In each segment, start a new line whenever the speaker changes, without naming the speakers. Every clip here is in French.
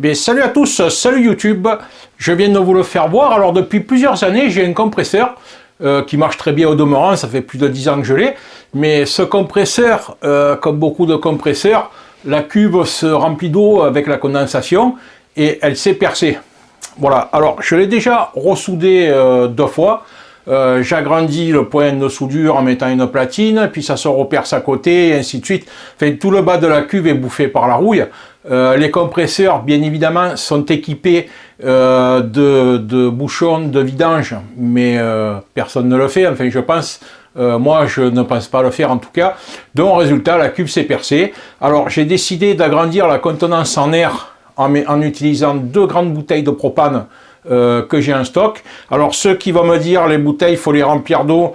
bien, salut à tous, salut YouTube. Je viens de vous le faire voir. Alors depuis plusieurs années, j'ai un compresseur qui marche très bien au demeurant. Ça fait plus de 10 ans que je l'ai. Mais ce compresseur, comme beaucoup de compresseurs, la cuve se remplit d'eau avec la condensation et elle s'est percée. Voilà, alors je l'ai déjà ressoudé 2 fois. J'agrandis le point de soudure en mettant une platine, puis ça se reperce à côté, et ainsi de suite. Enfin, tout le bas de la cuve est bouffé par la rouille. Les compresseurs, bien évidemment, sont équipés de bouchons de vidange, mais personne ne le fait. Enfin, je pense, moi, je ne pense pas le faire en tout cas. Donc, résultat, la cuve s'est percée. Alors, j'ai décidé d'agrandir la contenance en air en utilisant 2 grandes bouteilles de propane que j'ai en stock. Alors ceux qui vont me dire les bouteilles il faut les remplir d'eau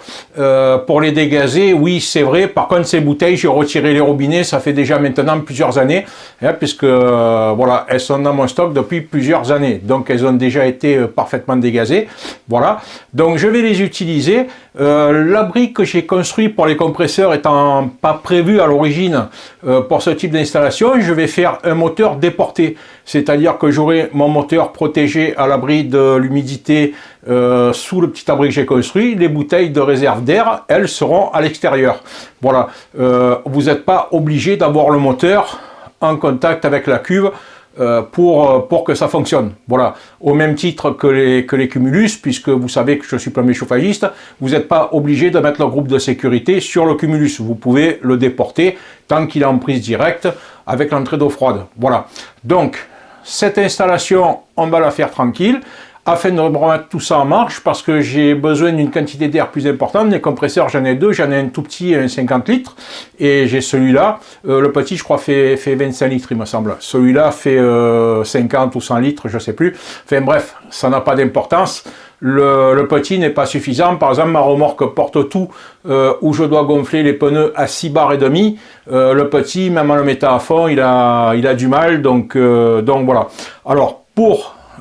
pour les dégazer, oui c'est vrai. Par contre ces bouteilles j'ai retiré les robinets, ça fait déjà maintenant plusieurs années hein, puisque voilà, elles sont dans mon stock depuis plusieurs années, donc elles ont déjà été parfaitement dégazées. Voilà, donc je vais les utiliser. L'abri que j'ai construit pour les compresseurs étant pas prévu à l'origine pour ce type d'installation, je vais faire un moteur déporté, c'est-à-dire que j'aurai mon moteur protégé à l'abri de l'humidité sous le petit abri que j'ai construit. Les bouteilles de réserve d'air, elles seront à l'extérieur. Voilà, vous n'êtes pas obligé d'avoir le moteur en contact avec la cuve pour que ça fonctionne. Voilà, au même titre que les cumulus, puisque vous savez que je suis plombier chauffagiste, vous n'êtes pas obligé de mettre le groupe de sécurité sur le cumulus. Vous pouvez le déporter tant qu'il est en prise directe avec l'entrée d'eau froide. Voilà, donc cette installation, on va la faire tranquille afin de remettre tout ça en marche parce que j'ai besoin d'une quantité d'air plus importante. Les compresseurs, j'en ai 2, j'en ai un tout petit, un 50 litres, et j'ai celui-là, le petit je crois fait 25 litres il me semble, celui-là fait 50 ou 100 litres, je sais plus, enfin bref, ça n'a pas d'importance. Le petit n'est pas suffisant. Par exemple, ma remorque porte tout où je dois gonfler les pneus à 6 bars et demi. Le petit, même en le mettant à fond, il a du mal, donc voilà. Alors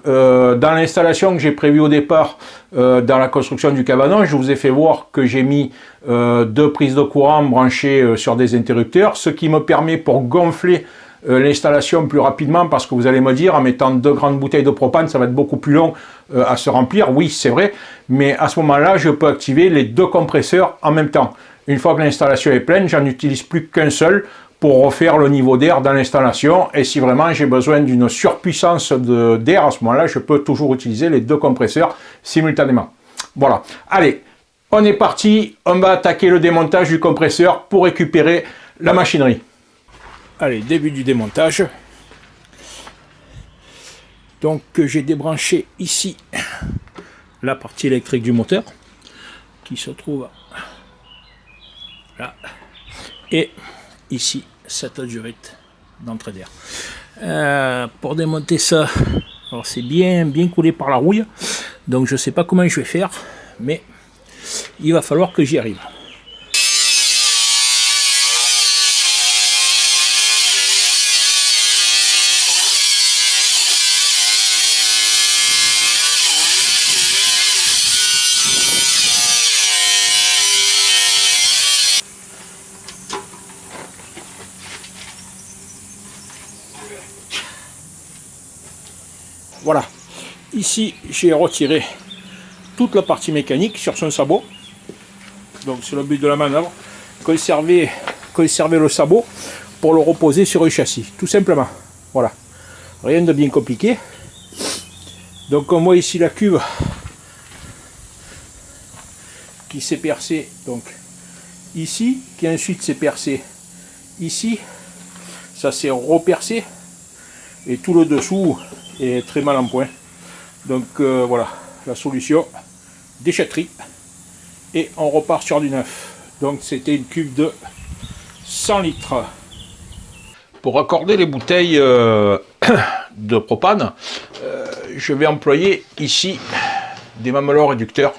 dans l'installation que j'ai prévue au départ dans la construction du cabanon, je vous ai fait voir que j'ai mis 2 prises de courant branchées sur des interrupteurs, ce qui me permet pour gonfler l'installation plus rapidement, parce que vous allez me dire en mettant 2 grandes bouteilles de propane ça va être beaucoup plus long à se remplir. Oui c'est vrai, mais à ce moment là je peux activer les 2 compresseurs en même temps. Une fois que l'installation est pleine, j'en utilise plus qu'un seul pour refaire le niveau d'air dans l'installation, et si vraiment j'ai besoin d'une surpuissance d'air, à ce moment là je peux toujours utiliser les 2 compresseurs simultanément. Voilà, allez, on est parti, on va attaquer le démontage du compresseur pour récupérer la machinerie. Allez, début du démontage. Donc j'ai débranché ici la partie électrique du moteur qui se trouve là, et ici cette durite d'entrée d'air. Pour démonter ça, alors c'est bien coulé par la rouille, donc je sais pas comment je vais faire, mais il va falloir que j'y arrive. Voilà, ici j'ai retiré toute la partie mécanique sur son sabot, donc c'est le but de la manœuvre, conserver le sabot pour le reposer sur un châssis, tout simplement. Voilà, rien de bien compliqué. Donc on voit ici la cuve qui s'est percée, donc ici, qui ensuite s'est percée ici, ça s'est repercé, et tout le dessous est très mal en point. Donc voilà, la solution, déchetterie, et on repart sur du neuf. Donc c'était une cuve de 100 litres. Pour accorder les bouteilles de propane, je vais employer ici des mamelons réducteurs.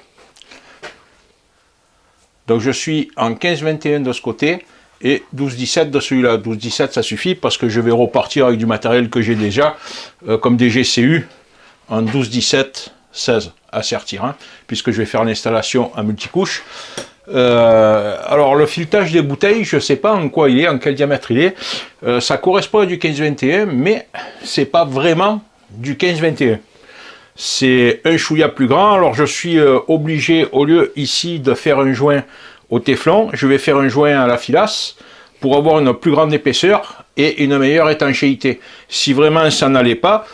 Donc je suis en 15-21 de ce côté et 12-17 de celui-là. 12-17 ça suffit parce que je vais repartir avec du matériel que j'ai déjà, comme des GCU, en 12-17-16 à sertir, hein, puisque je vais faire l'installation en multicouche. Alors le filetage des bouteilles, je ne sais pas en quoi il est, en quel diamètre il est. Ça correspond à du 15-21, mais c'est pas vraiment du 15-21. C'est un chouïa plus grand. Alors je suis obligé, au lieu ici de faire un joint au téflon, je vais faire un joint à la filasse pour avoir une plus grande épaisseur et une meilleure étanchéité. Si vraiment ça n'allait pas,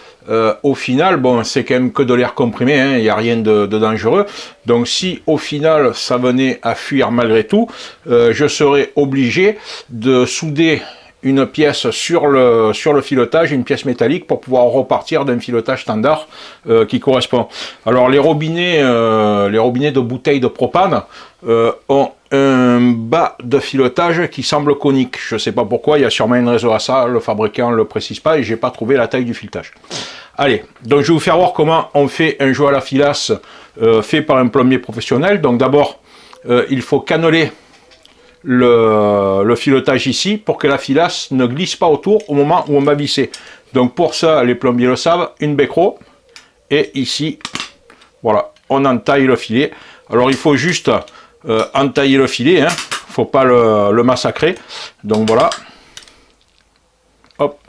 au final, bon, c'est quand même que de l'air comprimé, hein, il n'y a rien de dangereux. Donc si au final ça venait à fuir malgré tout, je serais obligé de souder une pièce sur le filetage, une pièce métallique pour pouvoir repartir d'un filetage standard qui correspond. Alors les robinets de bouteilles de propane ont un bas de filetage qui semble conique. Je ne sais pas pourquoi, il y a sûrement une raison à ça, le fabricant ne le précise pas et j'ai pas trouvé la taille du filetage. Allez, donc je vais vous faire voir comment on fait un joint à la filasse fait par un plombier professionnel. Donc d'abord, il faut canneler le filetage ici pour que la filasse ne glisse pas autour au moment où on va visser. Donc pour ça, les plombiers le savent, une becquerot et ici, voilà, on entaille le filet. Alors il faut juste entailler le filet, hein, faut pas le massacrer. Donc voilà, hop,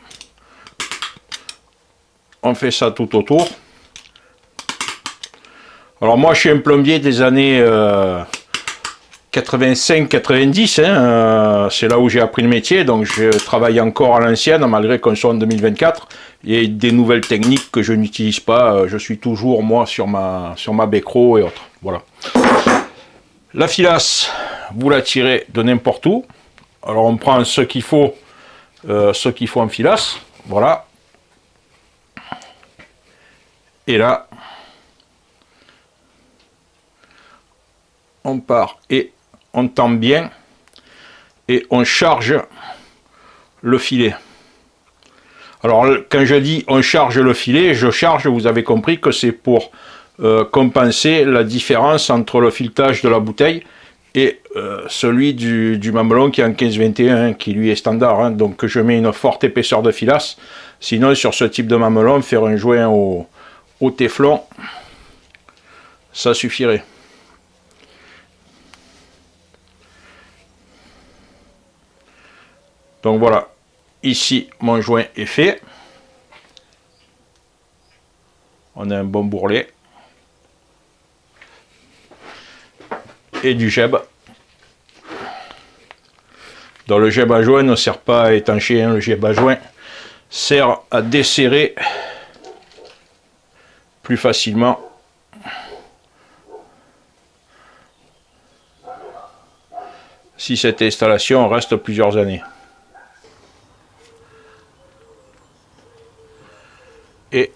on fait ça tout autour. Alors moi je suis un plombier des années 85-90, hein, c'est là où j'ai appris le métier, donc je travaille encore à l'ancienne malgré qu'on soit en 2024. Il y a des nouvelles techniques que je n'utilise pas, je suis toujours moi sur ma becquerot et autres. Voilà. La filasse, vous la tirez de n'importe où. Alors on prend ce qu'il faut en filasse, voilà. Et là, on part et on tend bien et on charge le filet. Alors quand je dis on charge le filet, je charge, vous avez compris que c'est pour compenser la différence entre le filetage de la bouteille et celui du mamelon qui est en 15-21, hein, qui lui est standard, hein. Donc je mets une forte épaisseur de filasse, sinon sur ce type de mamelon, faire un joint au téflon, ça suffirait. Donc voilà, ici mon joint est fait. On a un bon bourrelet. Et du geb. Donc le geb à joint ne sert pas à étancher, hein. Le geb à joint sert à desserrer plus facilement si cette installation reste plusieurs années. Et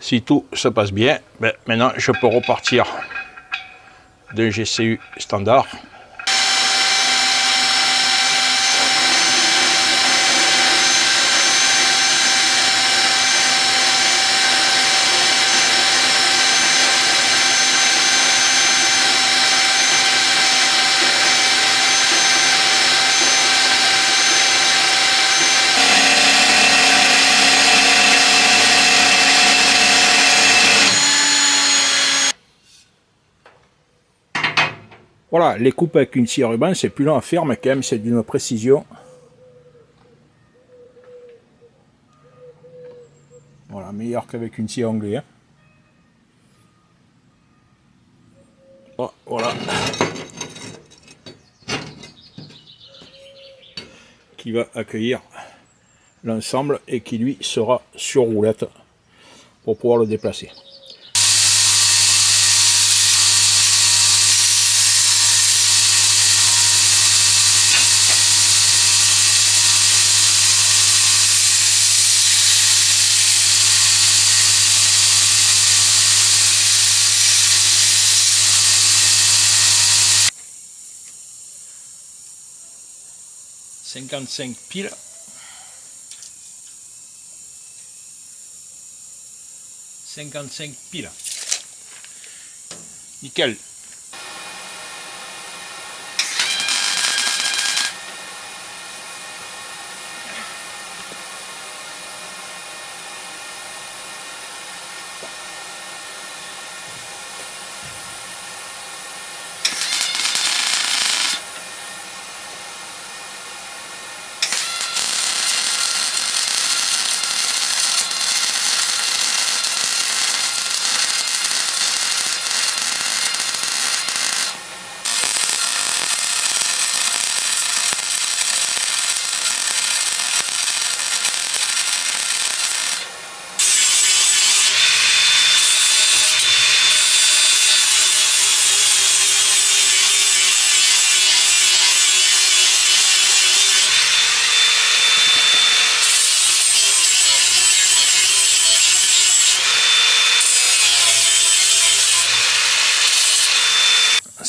si tout se passe bien, ben maintenant je peux repartir d'un GCU standard. Voilà, les coupes avec une scie à ruban, c'est plus long à faire, mais quand même c'est d'une précision. Voilà, meilleur qu'avec une scie à onglet, hein. Oh, voilà. Qui va accueillir l'ensemble et qui lui sera sur roulette pour pouvoir le déplacer. « 55 piles. » 55 piles. Nickel.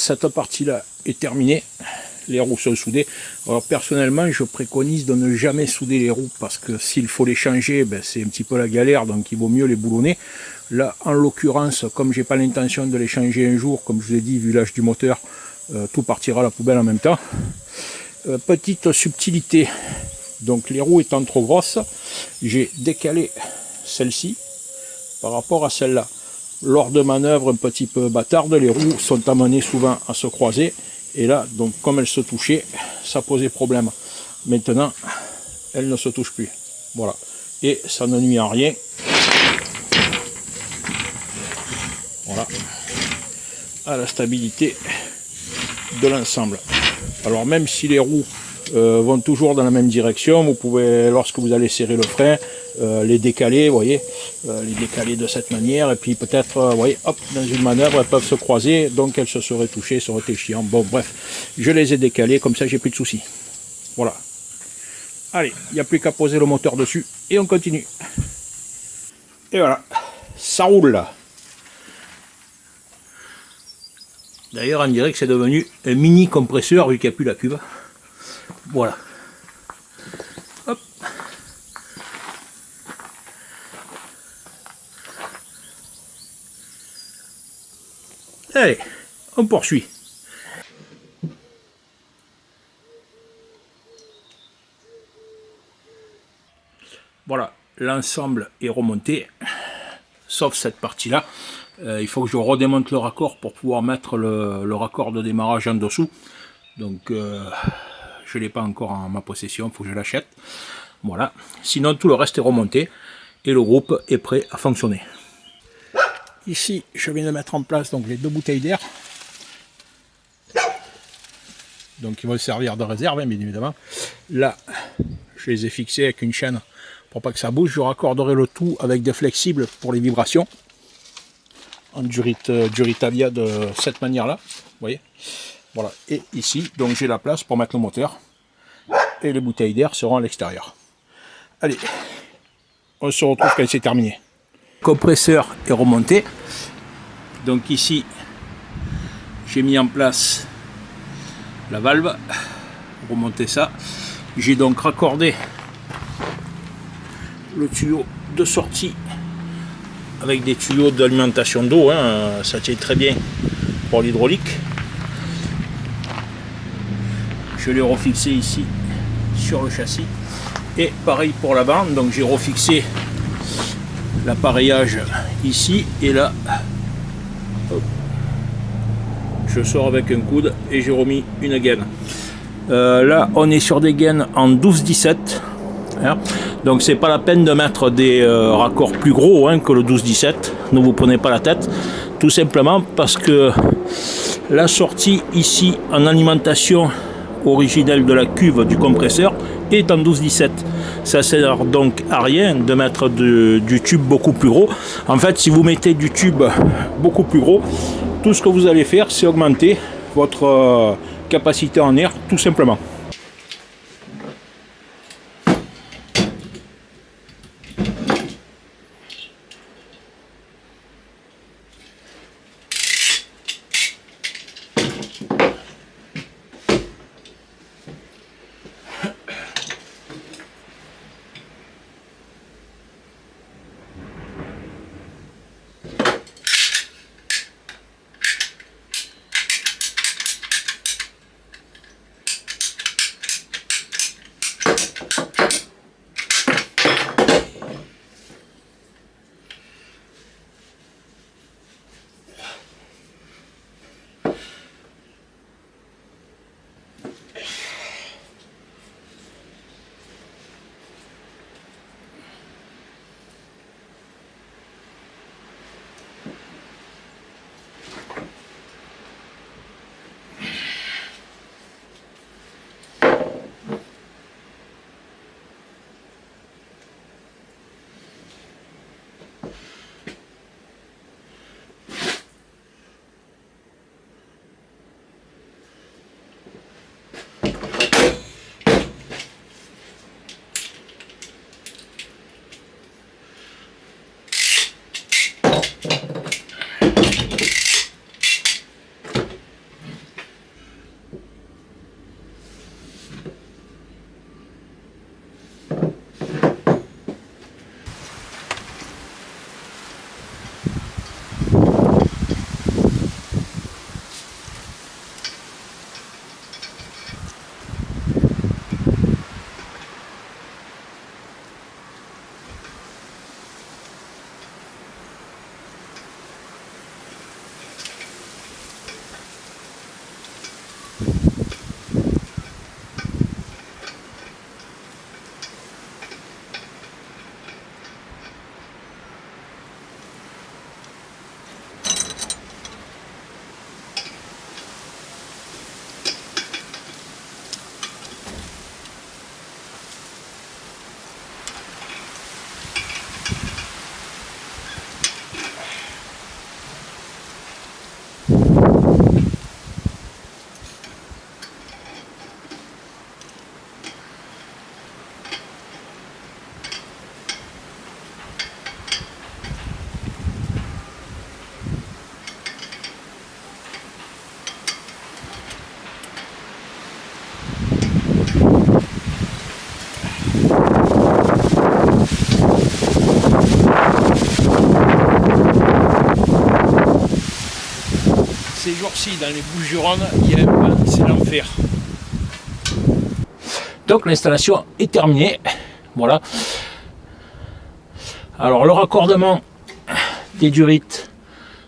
cette partie-là est terminée. Les roues sont soudées. Alors personnellement, je préconise de ne jamais souder les roues parce que s'il faut les changer, ben, c'est un petit peu la galère, donc il vaut mieux les boulonner. Là, en l'occurrence, comme j'ai pas l'intention de les changer un jour, comme je vous ai dit, vu l'âge du moteur, tout partira à la poubelle en même temps. Petite subtilité, donc les roues étant trop grosses, j'ai décalé celle-ci par rapport à celle-là. Lors de manœuvres un petit peu bâtardes, les roues sont amenées souvent à se croiser. Et là, donc comme elles se touchaient, ça posait problème. Maintenant, elles ne se touchent plus. Voilà. Et ça ne nuit en rien. Voilà. À la stabilité de l'ensemble. Alors même si les roues vont toujours dans la même direction, vous pouvez, lorsque vous allez serrer le frein, les décaler, vous voyez, les décaler de cette manière, et puis peut-être, vous voyez, hop, dans une manœuvre, elles peuvent se croiser, donc elles se seraient touchées, ça aurait été chiant. Bon, bref, je les ai décalées, comme ça j'ai plus de soucis. Voilà. Allez, il n'y a plus qu'à poser le moteur dessus, et on continue. Et voilà, ça roule là. D'ailleurs, on dirait que c'est devenu un mini compresseur, vu qu'il n'y a plus la cuve. Voilà. Hop. Allez, on poursuit. Voilà, l'ensemble est remonté, sauf cette partie-là. Il faut que je redémonte le raccord pour pouvoir mettre le raccord de démarrage en dessous. Donc, je ne l'ai pas encore en ma possession, il faut que je l'achète. Voilà, sinon tout le reste est remonté et le groupe est prêt à fonctionner. Ici, je viens de mettre en place donc, les deux bouteilles d'air. Donc, ils vont servir de réserve, hein, bien évidemment. Là, je les ai fixés avec une chaîne pour pas que ça bouge. Je raccorderai le tout avec des flexibles pour les vibrations. En Duritavia de cette manière-là. Vous voyez. Voilà. Et ici, donc j'ai la place pour mettre le moteur. Et les bouteilles d'air seront à l'extérieur. Allez, on se retrouve quand c'est terminé. Le compresseur est remonté. Donc ici, j'ai mis en place la valve. Remonter ça. J'ai donc raccordé le tuyau de sortie avec des tuyaux d'alimentation d'eau. Hein. Ça tient très bien pour l'hydraulique. Je l'ai refixé ici sur le châssis. Et pareil pour l'avant, donc j'ai refixé l'appareillage ici et là. Hop. Je sors avec un coude et j'ai remis une gaine. Là on est sur des gaines en 12-17. Hein. Donc c'est pas la peine de mettre des raccords plus gros hein, que le 12-17. Ne vous prenez pas la tête. Tout simplement parce que la sortie ici en alimentation originelle de la cuve du compresseur est en 12-17. Ça sert donc à rien de mettre du tube beaucoup plus gros. En fait, si vous mettez du tube beaucoup plus gros, tout ce que vous allez faire, c'est augmenter votre capacité en air, tout simplement. jours-ci, dans les Bouches-du-Rhône, il y a un vent, c'est l'enfer. Donc l'installation est terminée. Voilà. Alors le raccordement des durites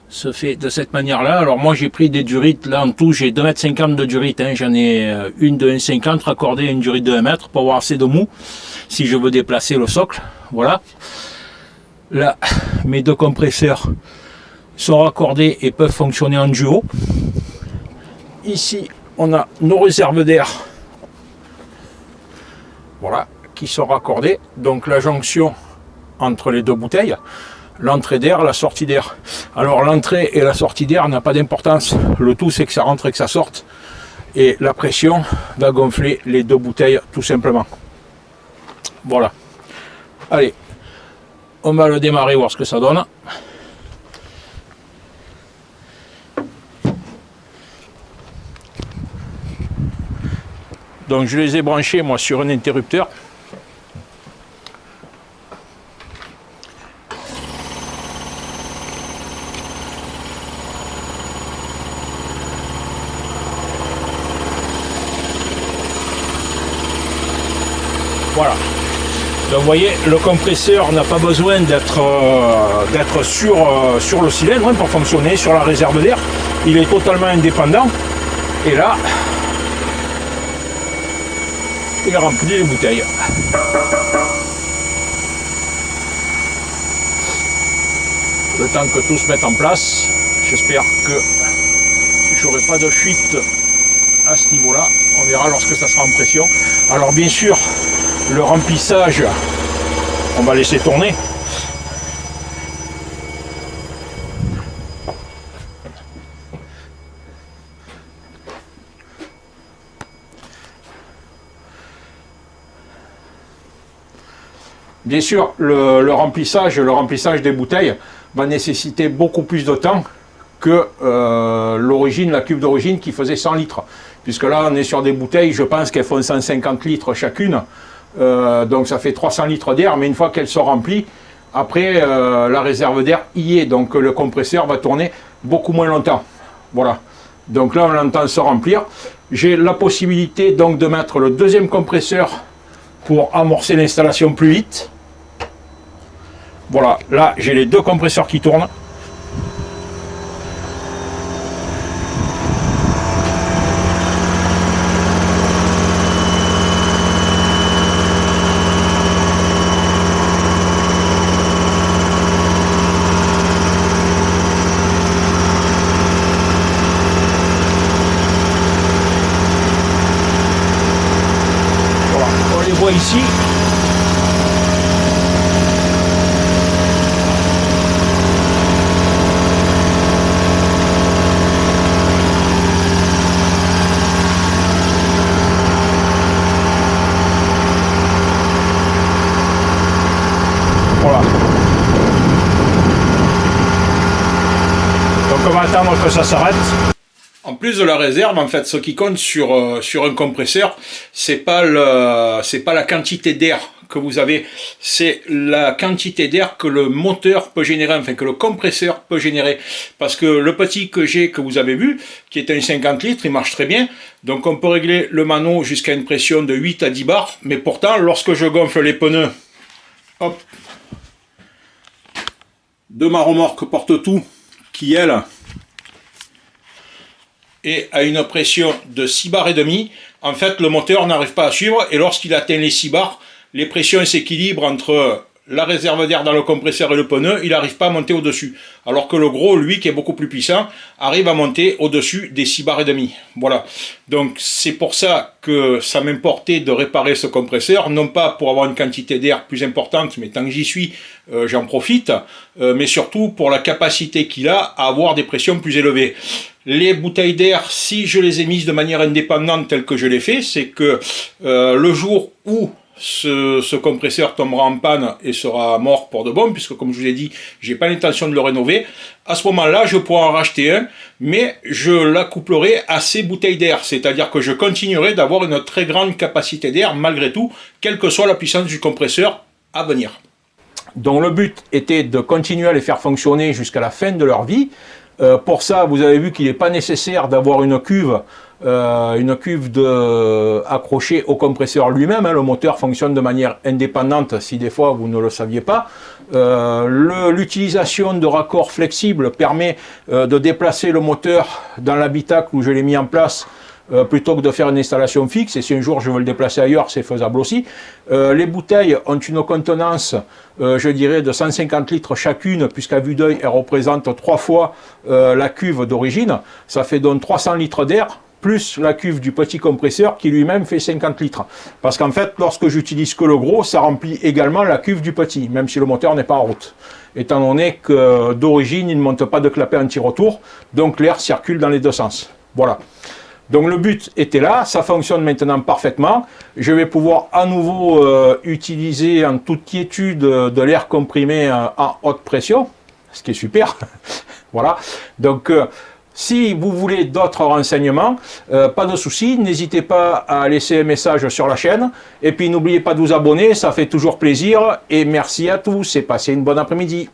se fait de cette manière-là. Alors moi j'ai pris des durites, là en tout j'ai 2,50 m de durite. Hein. J'en ai une de 1,50 m raccordée à une durite de 1 m pour avoir assez de mou si je veux déplacer le socle. Voilà. Là, mes deux compresseurs sont raccordés et peuvent fonctionner en duo. Ici, on a nos réserves d'air, voilà, qui sont raccordées. Donc la jonction entre les deux bouteilles, l'entrée d'air, la sortie d'air. Alors l'entrée et la sortie d'air n'a pas d'importance. Le tout, c'est que ça rentre et que ça sorte. Et la pression va gonfler les deux bouteilles, tout simplement. Voilà. Allez. On va le démarrer, voir ce que ça donne. Donc je les ai branchés moi sur un interrupteur. Voilà. Donc vous voyez, le compresseur n'a pas besoin d'être sur le cylindre hein, pour fonctionner, sur la réserve d'air. Il est totalement indépendant. Et là, il remplit les bouteilles. Le temps que tout se mette en place, j'espère que j'aurai pas de fuite à ce niveau-là. On verra lorsque ça sera en pression. Alors bien sûr, le remplissage, on va laisser tourner. Bien sûr, le remplissage des bouteilles va nécessiter beaucoup plus de temps que la cuve d'origine qui faisait 100 litres. Puisque là, on est sur des bouteilles, je pense qu'elles font 150 litres chacune. Donc ça fait 300 litres d'air, mais une fois qu'elles sont remplies, après la réserve d'air y est. Donc le compresseur va tourner beaucoup moins longtemps. Voilà. Donc là, on l'entend se remplir. J'ai la possibilité donc de mettre le deuxième compresseur pour amorcer l'installation plus vite. Voilà, là j'ai les deux compresseurs qui tournent. Voilà, on les voit ici. Voilà. Donc on va attendre que ça s'arrête. En plus de la réserve, en fait, ce qui compte sur un compresseur, c'est pas la quantité d'air que vous avez, c'est la quantité d'air que le moteur peut générer, enfin que le compresseur peut générer. Parce que le petit que j'ai, que vous avez vu, qui est un 50 litres, il marche très bien. Donc on peut régler le mano jusqu'à une pression de 8 à 10 bars. Mais pourtant, lorsque je gonfle les pneus, hop, de ma remorque porte-tout, qui elle est à une pression de 6 bars et demi, en fait le moteur n'arrive pas à suivre, et lorsqu'il atteint les 6 bars, les pressions s'équilibrent entre la réserve d'air dans le compresseur et le pneu, il n'arrive pas à monter au-dessus. Alors que le gros, lui, qui est beaucoup plus puissant, arrive à monter au-dessus des 6 bars et demi. Voilà. Donc c'est pour ça que ça m'importait de réparer ce compresseur, non pas pour avoir une quantité d'air plus importante, mais tant que j'y suis, j'en profite, mais surtout pour la capacité qu'il a à avoir des pressions plus élevées. Les bouteilles d'air, si je les ai mises de manière indépendante telle que je l'ai fait, c'est que le jour où ce compresseur tombera en panne et sera mort pour de bon, puisque comme je vous ai dit, j'ai pas l'intention de le rénover. À ce moment-là, je pourrai en racheter un, mais je l'accouplerai à ces bouteilles d'air, c'est-à-dire que je continuerai d'avoir une très grande capacité d'air malgré tout, quelle que soit la puissance du compresseur à venir. Donc le but était de continuer à les faire fonctionner jusqu'à la fin de leur vie, Pour ça, vous avez vu qu'il n'est pas nécessaire d'avoir une cuve accrochée au compresseur lui-même. Le moteur fonctionne de manière indépendante si des fois vous ne le saviez pas. L'utilisation de raccords flexibles permet de déplacer le moteur dans l'habitacle où je l'ai mis en place plutôt que de faire une installation fixe, et si un jour je veux le déplacer ailleurs, c'est faisable aussi. Les bouteilles ont une contenance, je dirais, de 150 litres chacune, puisqu'à vue d'œil, elles représentent 3 fois la cuve d'origine. Ça fait donc 300 litres d'air, plus la cuve du petit compresseur qui lui-même fait 50 litres. Parce qu'en fait, lorsque j'utilise que le gros, ça remplit également la cuve du petit, même si le moteur n'est pas en route. Étant donné que d'origine, il ne monte pas de clapet anti-retour, donc l'air circule dans les deux sens. Voilà. Donc le but était là, ça fonctionne maintenant parfaitement. Je vais pouvoir à nouveau utiliser en toute quiétude de l'air comprimé en haute pression, ce qui est super. Voilà. Donc si vous voulez d'autres renseignements, pas de souci, n'hésitez pas à laisser un message sur la chaîne. Et puis n'oubliez pas de vous abonner, ça fait toujours plaisir. Et merci à tous et passez une bonne après-midi.